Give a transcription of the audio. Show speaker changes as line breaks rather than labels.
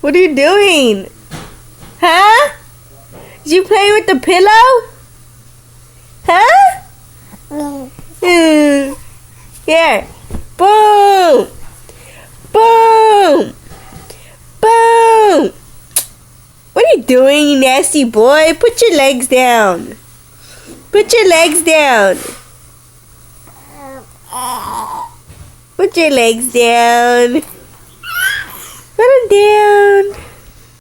What are you doing? Huh? Did you play with the pillow? Huh? Here. Boom! Boom! Boom! What are you doing, you nasty boy? Put your legs down. Put your legs down. Put your legs down. Put them down.